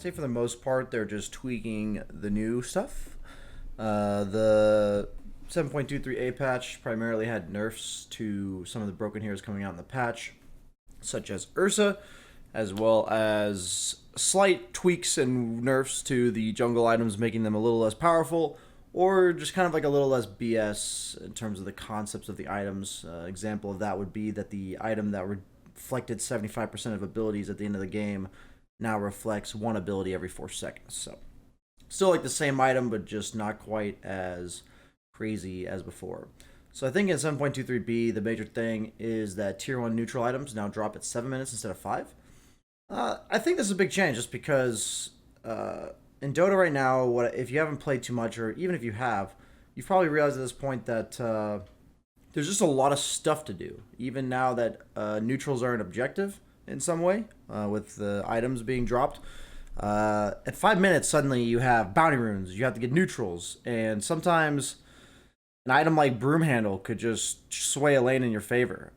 say for the most part, they're just tweaking the new stuff. The 7.23A patch primarily had nerfs to some of the broken heroes coming out in the patch, such as Ursa, as well as slight tweaks and nerfs to the jungle items, making them a little less powerful, or just kind of like a little less BS in terms of the concepts of the items. Example of that would be that the item that reflected 75% of abilities at the end of the game now reflects one ability every 4 seconds. So still like the same item, but just not quite as crazy as before. So I think in 7.23b, the major thing is that tier 1 neutral items now drop at 7 minutes instead of 5. I think this is a big change just because in Dota right now, if you haven't played too much, or even if you have, you've probably realized at this point that there's just a lot of stuff to do. Even now that neutrals are an objective in some way, with the items being dropped. At 5 minutes, suddenly you have bounty runes, you have to get neutrals, and sometimes an item like Broom Handle could just sway a lane in your favor,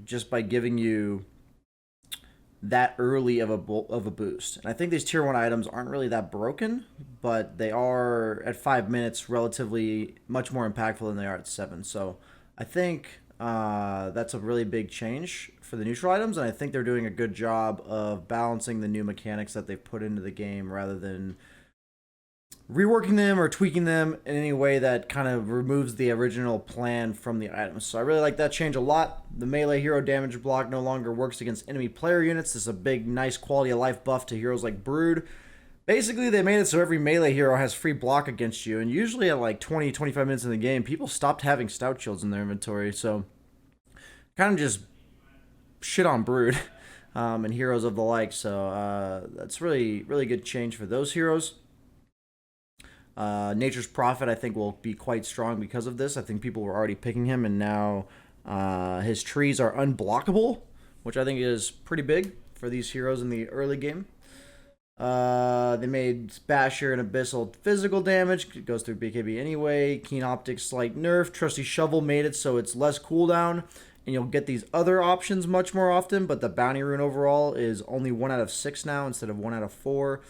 just by giving you that early of a boost. And I think these tier 1 items aren't really that broken, but they are at 5 minutes relatively much more impactful than they are at 7. So I think that's a really big change for the neutral items, and I think they're doing a good job of balancing the new mechanics that they've put into the game rather than reworking them or tweaking them in any way that kind of removes the original plan from the items. So I really like that change a lot. The melee hero damage block no longer works against enemy player units. This is a big, nice quality of life buff to heroes like Brood. Basically, they made it so every melee hero has free block against you, and usually at like 20-25 minutes in the game, people stopped having stout shields in their inventory, so kind of just shit on Brood and heroes of the like. So that's really, really good change for those heroes. Nature's Prophet, I think, will be quite strong because of this. I think people were already picking him, and now his trees are unblockable, which I think is pretty big for these heroes in the early game. They made Basher and Abyssal physical damage. It goes through BKB anyway. Keen Optics slight nerf. Trusty Shovel made it so it's less cooldown, and you'll get these other options much more often, but the Bounty Rune overall is only 1 out of 6 now instead of 1 out of 4.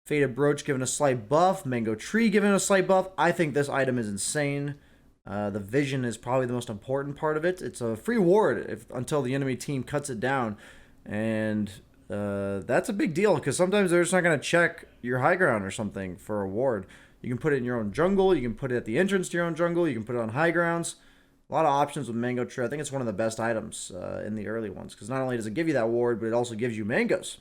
Faded Brooch given a slight buff. Mango Tree given a slight buff. I think this item is insane. The vision is probably the most important part of it. It's a free ward until the enemy team cuts it down. And that's a big deal because sometimes they're just not going to check your high ground or something for a ward. You can put it in your own jungle. You can put it at the entrance to your own jungle. You can put it on high grounds. A lot of options with Mango Tree. I think it's one of the best items in the early ones because not only does it give you that ward, but it also gives you mangoes.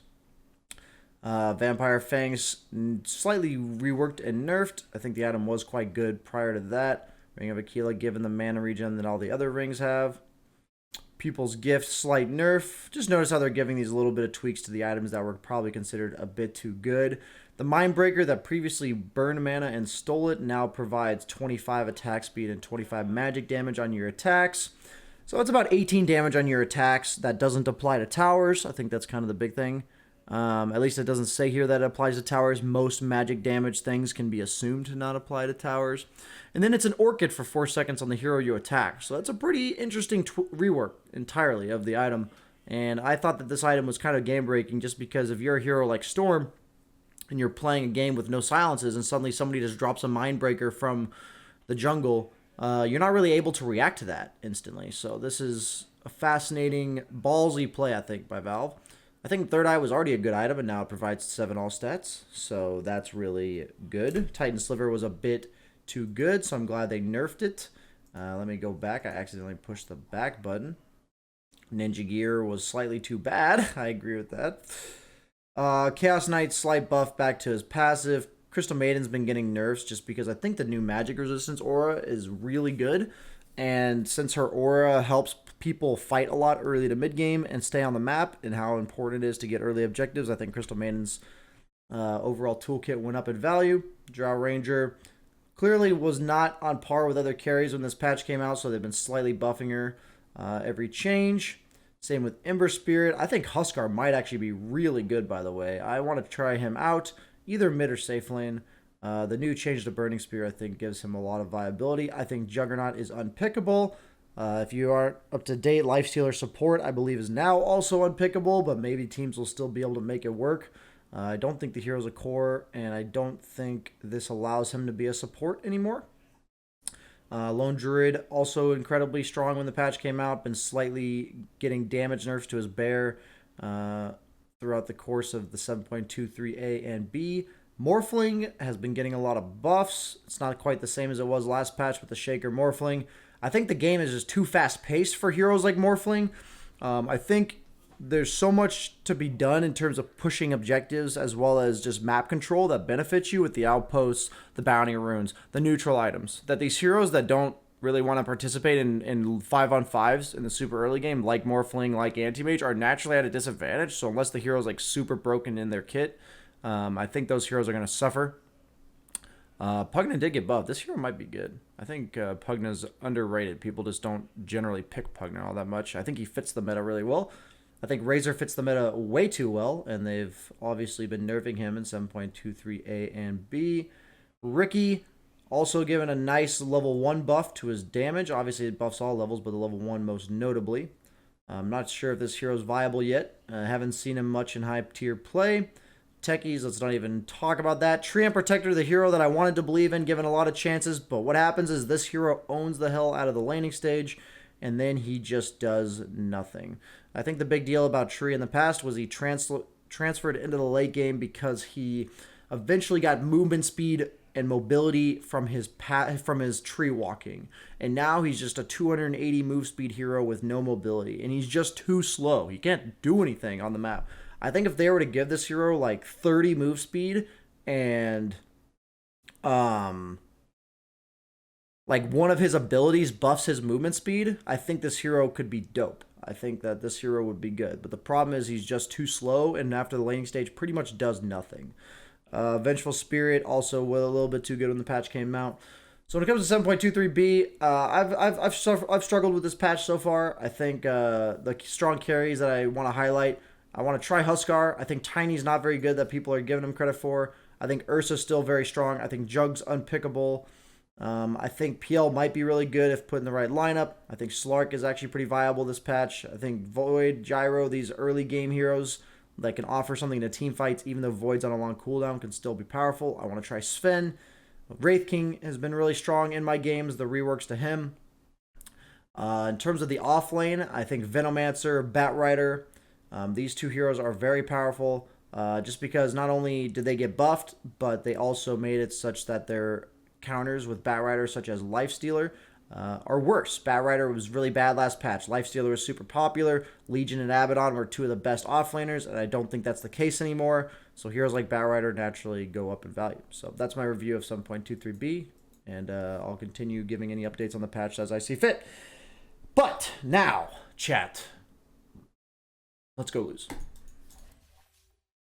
Vampire Fangs slightly reworked and nerfed. I think the item was quite good prior to that. Ring of Aquila given the mana regen that all the other rings have. Pupil's Gift slight nerf. Just notice how they're giving these little bit of tweaks to the items that were probably considered a bit too good. The Mindbreaker that previously burned mana and stole it now provides 25 attack speed and 25 magic damage on your attacks. So it's about 18 damage on your attacks. That doesn't apply to towers. I think that's kind of the big thing. At least it doesn't say here that it applies to towers. Most magic damage things can be assumed to not apply to towers. And then it's an Orchid for 4 seconds on the hero you attack. So that's a pretty interesting rework entirely of the item. And I thought that this item was kind of game-breaking just because if you're a hero like Storm and you're playing a game with no silences and suddenly somebody just drops a Mindbreaker from the jungle, you're not really able to react to that instantly. So this is a fascinating, ballsy play, I think, by Valve. I think Third Eye was already a good item, and now it provides 7 all stats, so that's really good. Titan Sliver was a bit too good, so I'm glad they nerfed it. Let me go back. I accidentally pushed the back button. Ninja Gear was slightly too bad. I agree with that. Chaos Knight, slight buff back to his passive. Crystal Maiden's been getting nerfs just because I think the new magic resistance aura is really good. And since her aura helps people fight a lot early to mid-game and stay on the map and how important it is to get early objectives, I think Crystal Maiden's overall toolkit went up in value. Drow Ranger clearly was not on par with other carries when this patch came out, so they've been slightly buffing her every change. Same with Ember Spirit. I think Huskar might actually be really good, by the way. I want to try him out, either mid or safe lane. The new change to Burning Spear, I think, gives him a lot of viability. I think Juggernaut is unpickable. If you aren't up to date, Lifestealer support, I believe, is now also unpickable, but maybe teams will still be able to make it work. I don't think the hero's a core, and I don't think this allows him to be a support anymore. Lone Druid, also incredibly strong when the patch came out, been slightly getting damage nerfs to his bear throughout the course of the 7.23A and B. Morphling has been getting a lot of buffs. It's not quite the same as it was last patch with the Shaker Morphling. I think the game is just too fast-paced for heroes like Morphling. I think there's so much to be done in terms of pushing objectives as well as just map control that benefits you with the outposts, the bounty runes, the neutral items. That these heroes that don't really want to participate in 5-on-5s in the super early game, like Morphling, like Anti-Mage, are naturally at a disadvantage. So unless the hero's like super broken in their kit, I think those heroes are going to suffer. Pugna did get buffed. This hero might be good. I think Pugna's underrated. People just don't generally pick Pugna all that much. I think he fits the meta really well. I think Razor fits the meta way too well, and they've obviously been nerfing him in 7.23A and B. Ricky, also given a nice level 1 buff to his damage. Obviously, it buffs all levels, but the level 1 most notably. I'm not sure if this hero's viable yet. I haven't seen him much in high-tier play. Techies, let's not even talk about that. Treant Protector, the hero that I wanted to believe in, given a lot of chances, but what happens is this hero owns the hell out of the laning stage, and then he just does nothing. I think the big deal about Tree in the past was he transferred into the late game because he eventually got movement speed and mobility from his tree walking, and now he's just a 280 move speed hero with no mobility, and he's just too slow. He can't do anything on the map. I think if they were to give this hero like 30 move speed and like one of his abilities buffs his movement speed, I think this hero could be dope. I think that this hero would be good. But the problem is he's just too slow, and after the laning stage pretty much does nothing. Vengeful Spirit also was a little bit too good when the patch came out. So when it comes to 7.23B, I've struggled with this patch so far. I think the strong carries that I want to highlight, I want to try Huskar. I think Tiny's not very good that people are giving him credit for. I think Ursa's still very strong. I think Jug's unpickable. I think PL might be really good if put in the right lineup. I think Slark is actually pretty viable this patch. I think Void, Gyro, these early game heroes that can offer something to team fights, even though Void's on a long cooldown, can still be powerful. I want to try Sven. Wraith King has been really strong in my games, the reworks to him. In terms of the off lane, I think Venomancer, Batrider, these two heroes are very powerful, just because not only did they get buffed, but they also made it such that their counters with Batrider, such as Lifestealer, are worse. Batrider was really bad last patch. Lifestealer was super popular. Legion and Abaddon were two of the best offlaners, and I don't think that's the case anymore. So heroes like Batrider naturally go up in value. So that's my review of 7.23B, and I'll continue giving any updates on the patch as I see fit. But now, chat, let's go lose.